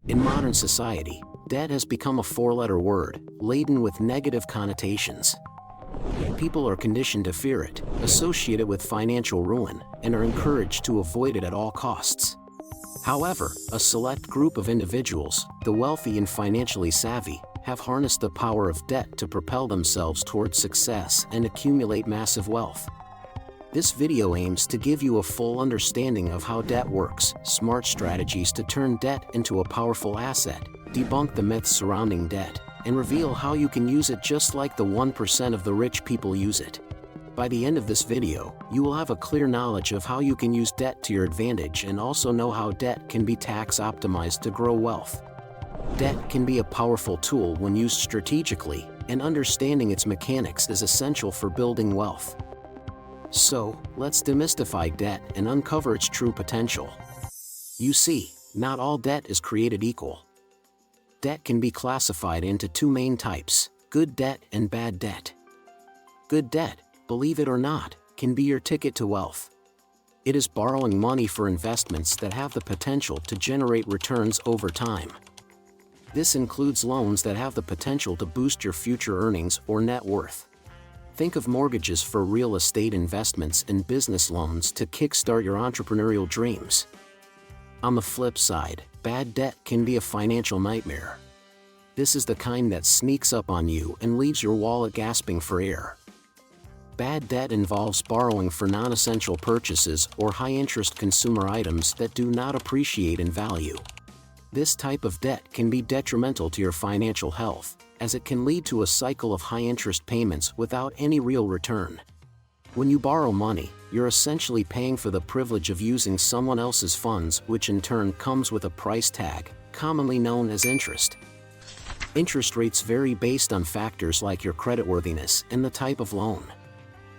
In modern society, debt has become a four-letter word, laden with negative connotations. People are conditioned to fear it, associate it with financial ruin, and are encouraged to avoid it at all costs. However, a select group of individuals, the wealthy and financially savvy, have harnessed the power of debt to propel themselves towards success and accumulate massive wealth. This video aims to give you a full understanding of how debt works, smart strategies to turn debt into a powerful asset, debunk the myths surrounding debt, and reveal how you can use it just like the 1% of the rich people use it. By the end of this video, you will have a clear knowledge of how you can use debt to your advantage and also know how debt can be tax optimized to grow wealth. Debt can be a powerful tool when used strategically, and understanding its mechanics is essential for building wealth. So, let's demystify debt and uncover its true potential. You see, not all debt is created equal. Debt can be classified into two main types: good debt and bad debt. Good debt, believe it or not, can be your ticket to wealth. It is borrowing money for investments that have the potential to generate returns over time. This includes loans that have the potential to boost your future earnings or net worth. Think of mortgages for real estate investments and business loans to kickstart your entrepreneurial dreams. On the flip side, bad debt can be a financial nightmare. This is the kind that sneaks up on you and leaves your wallet gasping for air. Bad debt involves borrowing for non-essential purchases or high-interest consumer items that do not appreciate in value. This type of debt can be detrimental to your financial health, as it can lead to a cycle of high-interest payments without any real return. When you borrow money, you're essentially paying for the privilege of using someone else's funds, which in turn comes with a price tag, commonly known as interest. Interest rates vary based on factors like your creditworthiness and the type of loan.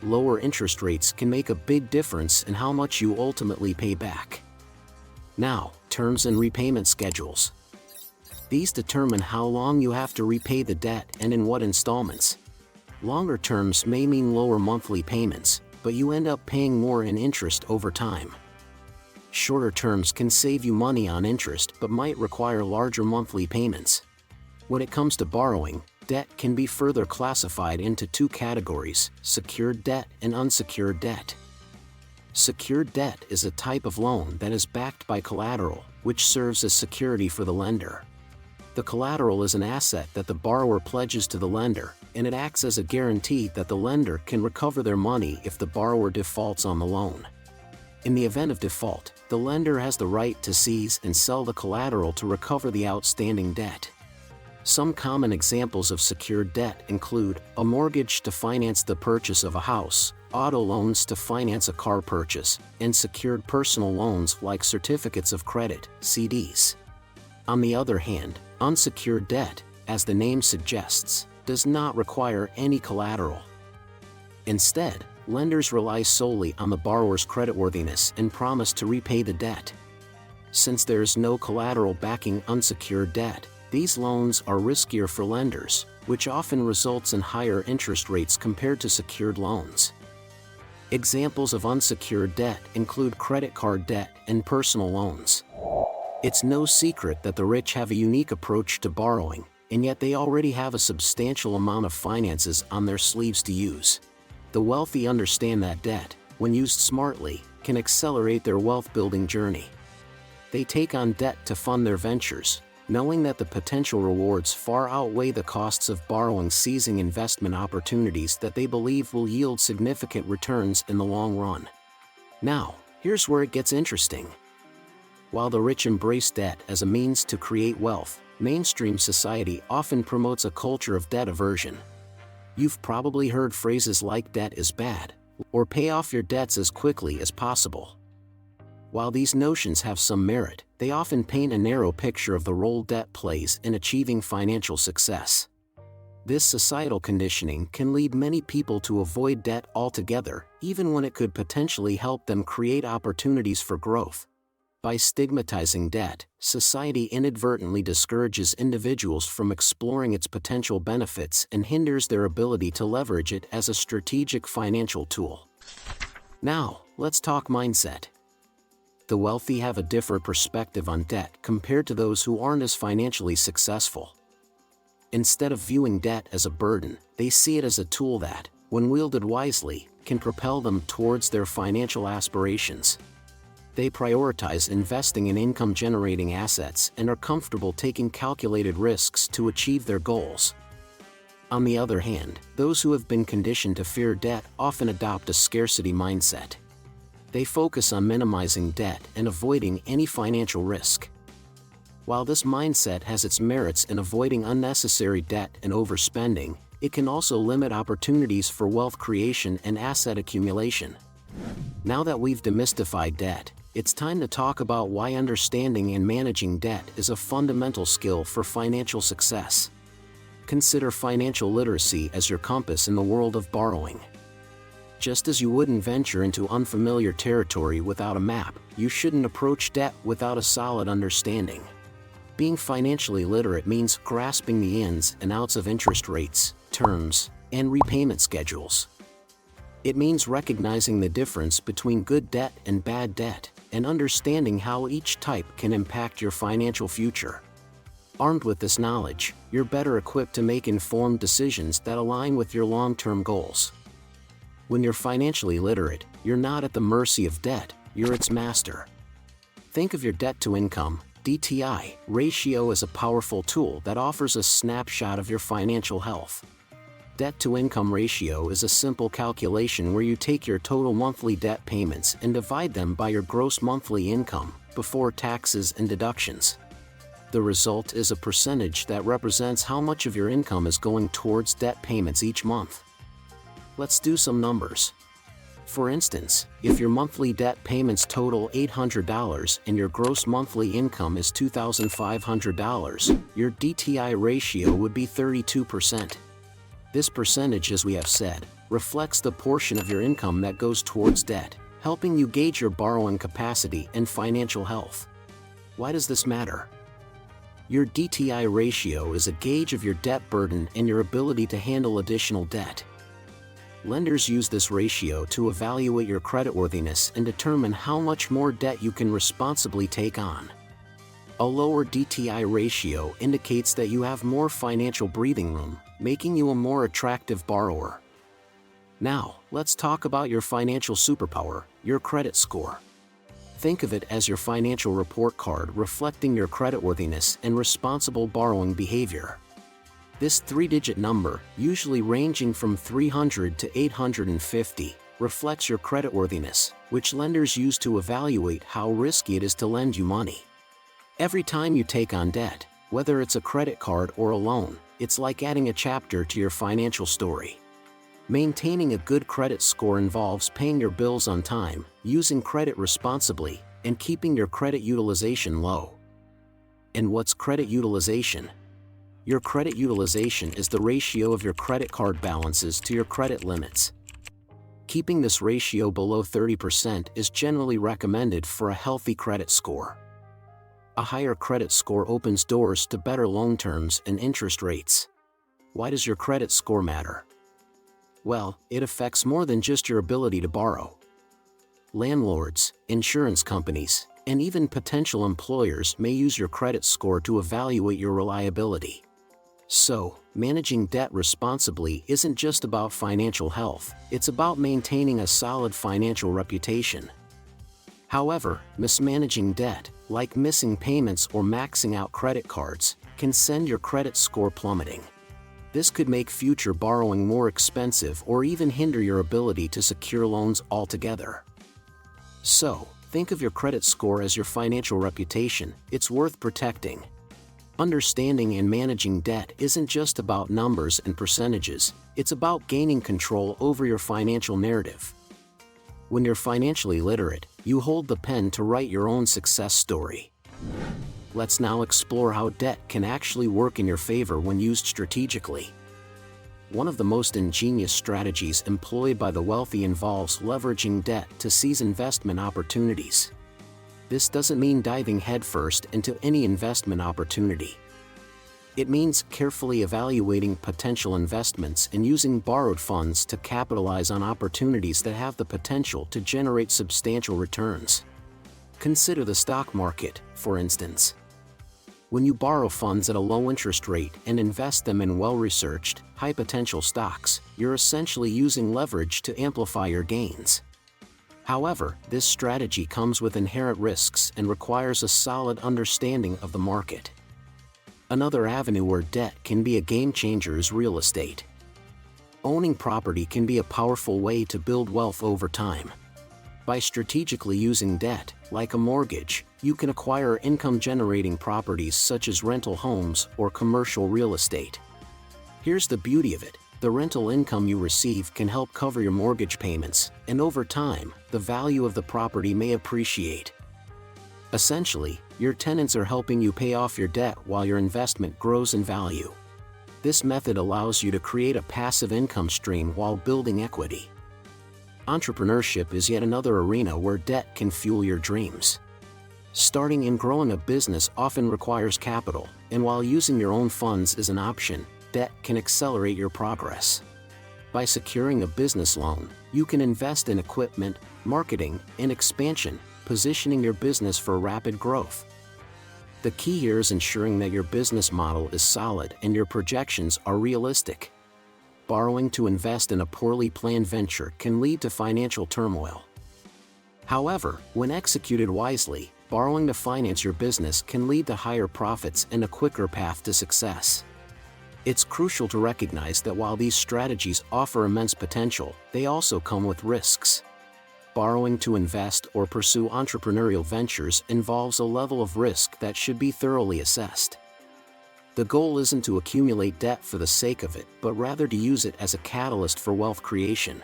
Lower interest rates can make a big difference in how much you ultimately pay back. Now, terms and repayment schedules. These determine how long you have to repay the debt and in what installments. Longer terms may mean lower monthly payments, but you end up paying more in interest over time. Shorter terms can save you money on interest but might require larger monthly payments. When it comes to borrowing, debt can be further classified into two categories: secured debt and unsecured debt. Secured debt is a type of loan that is backed by collateral, which serves as security for the lender. The collateral is an asset that the borrower pledges to the lender, and it acts as a guarantee that the lender can recover their money if the borrower defaults on the loan. In the event of default, the lender has the right to seize and sell the collateral to recover the outstanding debt. Some common examples of secured debt include a mortgage to finance the purchase of a house, auto loans to finance a car purchase, and secured personal loans like certificates of credit, CDs. On the other hand, unsecured debt, as the name suggests, does not require any collateral. Instead, lenders rely solely on the borrower's creditworthiness and promise to repay the debt. Since there is no collateral backing unsecured debt, these loans are riskier for lenders, which often results in higher interest rates compared to secured loans. Examples of unsecured debt include credit card debt and personal loans. It's no secret that the rich have a unique approach to borrowing, and yet they already have a substantial amount of finances on their sleeves to use. The wealthy understand that debt, when used smartly, can accelerate their wealth-building journey. They take on debt to fund their ventures, knowing that the potential rewards far outweigh the costs of borrowing, seizing investment opportunities that they believe will yield significant returns in the long run. Now, here's where it gets interesting. While the rich embrace debt as a means to create wealth, mainstream society often promotes a culture of debt aversion. You've probably heard phrases like "debt is bad," or "pay off your debts as quickly as possible." While these notions have some merit, they often paint a narrow picture of the role debt plays in achieving financial success. This societal conditioning can lead many people to avoid debt altogether, even when it could potentially help them create opportunities for growth. By stigmatizing debt, society inadvertently discourages individuals from exploring its potential benefits and hinders their ability to leverage it as a strategic financial tool. Now, let's talk mindset. The wealthy have a different perspective on debt compared to those who aren't as financially successful. Instead of viewing debt as a burden, they see it as a tool that, when wielded wisely, can propel them towards their financial aspirations. They prioritize investing in income-generating assets and are comfortable taking calculated risks to achieve their goals. On the other hand, those who have been conditioned to fear debt often adopt a scarcity mindset. They focus on minimizing debt and avoiding any financial risk. While this mindset has its merits in avoiding unnecessary debt and overspending, it can also limit opportunities for wealth creation and asset accumulation. Now that we've demystified debt, it's time to talk about why understanding and managing debt is a fundamental skill for financial success. Consider financial literacy as your compass in the world of borrowing. Just as you wouldn't venture into unfamiliar territory without a map, you shouldn't approach debt without a solid understanding. Being financially literate means grasping the ins and outs of interest rates, terms, and repayment schedules. It means recognizing the difference between good debt and bad debt, and understanding how each type can impact your financial future. Armed with this knowledge, you're better equipped to make informed decisions that align with your long-term goals. When you're financially literate, you're not at the mercy of debt, you're its master. Think of your debt-to-income (DTI) ratio as a powerful tool that offers a snapshot of your financial health. Debt-to-income ratio is a simple calculation where you take your total monthly debt payments and divide them by your gross monthly income, before taxes and deductions. The result is a percentage that represents how much of your income is going towards debt payments each month. Let's do some numbers. For instance, if your monthly debt payments total $800 and your gross monthly income is $2,500, your DTI ratio would be 32%. This percentage, as we have said, reflects the portion of your income that goes towards debt, helping you gauge your borrowing capacity and financial health. Why does this matter? Your DTI ratio is a gauge of your debt burden and your ability to handle additional debt. Lenders use this ratio to evaluate your creditworthiness and determine how much more debt you can responsibly take on. A lower DTI ratio indicates that you have more financial breathing room, making you a more attractive borrower. Now, let's talk about your financial superpower, your credit score. Think of it as your financial report card reflecting your creditworthiness and responsible borrowing behavior. This three-digit number, usually ranging from 300 to 850, reflects your creditworthiness, which lenders use to evaluate how risky it is to lend you money. Every time you take on debt, whether it's a credit card or a loan, it's like adding a chapter to your financial story. Maintaining a good credit score involves paying your bills on time, using credit responsibly, and keeping your credit utilization low. And what's credit utilization? Your credit utilization is the ratio of your credit card balances to your credit limits. Keeping this ratio below 30% is generally recommended for a healthy credit score. A higher credit score opens doors to better loan terms and interest rates. Why does your credit score matter? Well, it affects more than just your ability to borrow. Landlords, insurance companies, and even potential employers may use your credit score to evaluate your reliability. So, managing debt responsibly isn't just about financial health, it's about maintaining a solid financial reputation. However, mismanaging debt, like missing payments or maxing out credit cards, can send your credit score plummeting. This could make future borrowing more expensive or even hinder your ability to secure loans altogether. So, think of your credit score as your financial reputation, it's worth protecting. Understanding and managing debt isn't just about numbers and percentages, it's about gaining control over your financial narrative. When you're financially literate, you hold the pen to write your own success story. Let's now explore how debt can actually work in your favor when used strategically. One of the most ingenious strategies employed by the wealthy involves leveraging debt to seize investment opportunities. This doesn't mean diving headfirst into any investment opportunity. It means carefully evaluating potential investments and using borrowed funds to capitalize on opportunities that have the potential to generate substantial returns. Consider the stock market, for instance. When you borrow funds at a low interest rate and invest them in well-researched, high-potential stocks, you're essentially using leverage to amplify your gains. However, this strategy comes with inherent risks and requires a solid understanding of the market. Another avenue where debt can be a game changer is real estate. Owning property can be a powerful way to build wealth over time. By strategically using debt, like a mortgage, you can acquire income-generating properties such as rental homes or commercial real estate. Here's the beauty of it: the rental income you receive can help cover your mortgage payments, and over time, the value of the property may appreciate. Essentially, your tenants are helping you pay off your debt while your investment grows in value. This method allows you to create a passive income stream while building equity. Entrepreneurship is yet another arena where debt can fuel your dreams. Starting and growing a business often requires capital, and while using your own funds is an option, debt can accelerate your progress. By securing a business loan, you can invest in equipment, marketing, and expansion, positioning your business for rapid growth. The key here is ensuring that your business model is solid and your projections are realistic. Borrowing to invest in a poorly planned venture can lead to financial turmoil. However, when executed wisely, borrowing to finance your business can lead to higher profits and a quicker path to success. It's crucial to recognize that while these strategies offer immense potential, they also come with risks. Borrowing to invest or pursue entrepreneurial ventures involves a level of risk that should be thoroughly assessed. The goal isn't to accumulate debt for the sake of it, but rather to use it as a catalyst for wealth creation.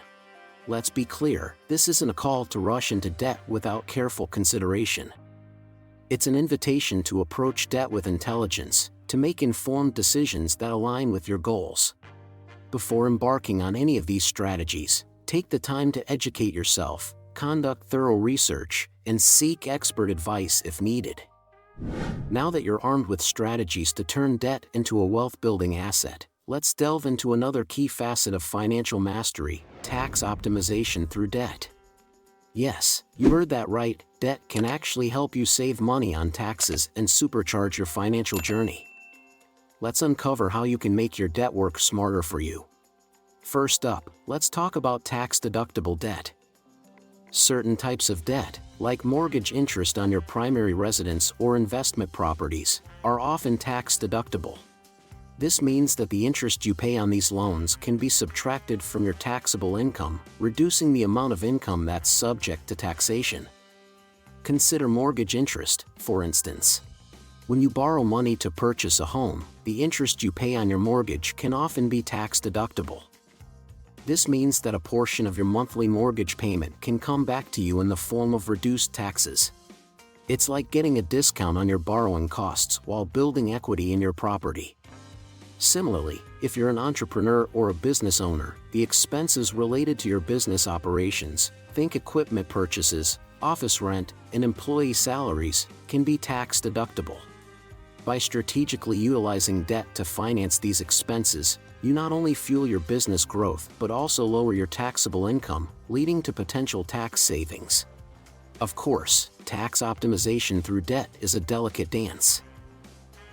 Let's be clear, this isn't a call to rush into debt without careful consideration. It's an invitation to approach debt with intelligence, to make informed decisions that align with your goals. Before embarking on any of these strategies, take the time to educate yourself, conduct thorough research, and seek expert advice if needed. Now that you're armed with strategies to turn debt into a wealth-building asset, let's delve into another key facet of financial mastery: tax optimization through debt. Yes, you heard that right, debt can actually help you save money on taxes and supercharge your financial journey. Let's uncover how you can make your debt work smarter for you. First up, let's talk about tax-deductible debt. Certain types of debt, like mortgage interest on your primary residence or investment properties, are often tax-deductible. This means that the interest you pay on these loans can be subtracted from your taxable income, reducing the amount of income that's subject to taxation. Consider mortgage interest, for instance. When you borrow money to purchase a home, the interest you pay on your mortgage can often be tax-deductible. This means that a portion of your monthly mortgage payment can come back to you in the form of reduced taxes. It's like getting a discount on your borrowing costs while building equity in your property. Similarly, if you're an entrepreneur or a business owner, the expenses related to your business operations, think equipment purchases, office rent, and employee salaries, can be tax-deductible. By strategically utilizing debt to finance these expenses, you not only fuel your business growth but also lower your taxable income, leading to potential tax savings. Of course, tax optimization through debt is a delicate dance.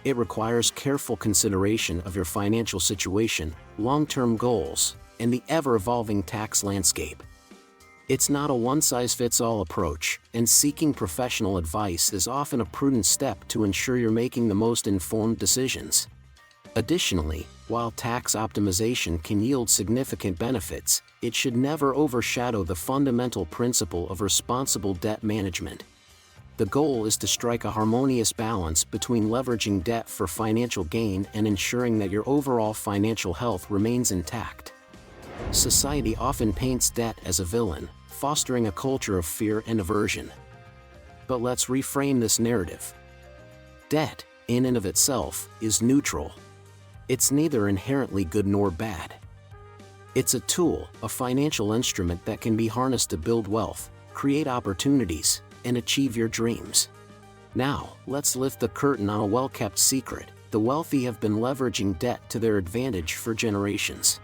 It requires careful consideration of your financial situation, long-term goals, and the ever-evolving tax landscape. It's not a one-size-fits-all approach, and seeking professional advice is often a prudent step to ensure you're making the most informed decisions. Additionally, while tax optimization can yield significant benefits, it should never overshadow the fundamental principle of responsible debt management. The goal is to strike a harmonious balance between leveraging debt for financial gain and ensuring that your overall financial health remains intact. Society often paints debt as a villain, fostering a culture of fear and aversion. But let's reframe this narrative. Debt, in and of itself, is neutral. It's neither inherently good nor bad. It's a tool, a financial instrument that can be harnessed to build wealth, create opportunities, and achieve your dreams. Now, let's lift the curtain on a well-kept secret: the wealthy have been leveraging debt to their advantage for generations.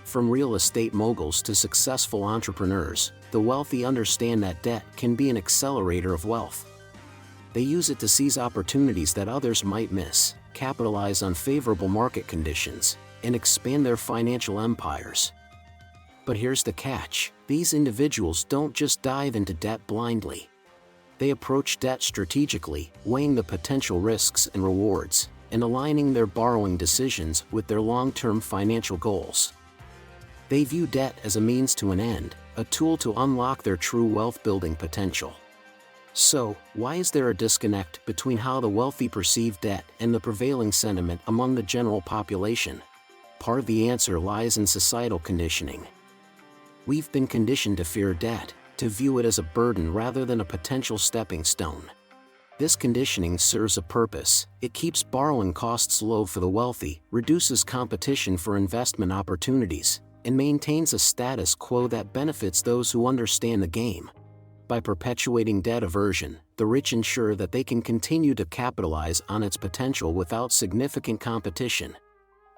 From real estate moguls to successful entrepreneurs, the wealthy understand that debt can be an accelerator of wealth. They use it to seize opportunities that others might miss, capitalize on favorable market conditions, and expand their financial empires. But here's the catch: these individuals don't just dive into debt blindly. They approach debt strategically, weighing the potential risks and rewards, and aligning their borrowing decisions with their long-term financial goals. They view debt as a means to an end, a tool to unlock their true wealth-building potential. So, why is there a disconnect between how the wealthy perceive debt and the prevailing sentiment among the general population? Part of the answer lies in societal conditioning. We've been conditioned to fear debt, to view it as a burden rather than a potential stepping stone. This conditioning serves a purpose: it keeps borrowing costs low for the wealthy, reduces competition for investment opportunities, and maintains a status quo that benefits those who understand the game. By perpetuating debt aversion, the rich ensure that they can continue to capitalize on its potential without significant competition.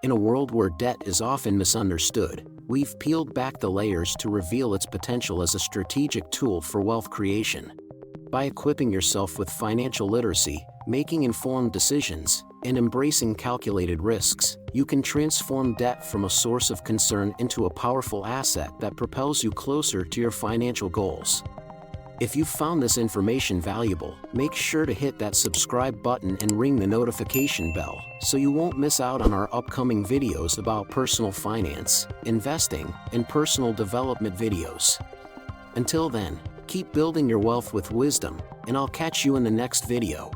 In a world where debt is often misunderstood, we've peeled back the layers to reveal its potential as a strategic tool for wealth creation. By equipping yourself with financial literacy, making informed decisions, and embracing calculated risks, you can transform debt from a source of concern into a powerful asset that propels you closer to your financial goals. If you found this information valuable, make sure to hit that subscribe button and ring the notification bell so you won't miss out on our upcoming videos about personal finance, investing, and personal development videos. Until then, keep building your wealth with wisdom, and I'll catch you in the next video.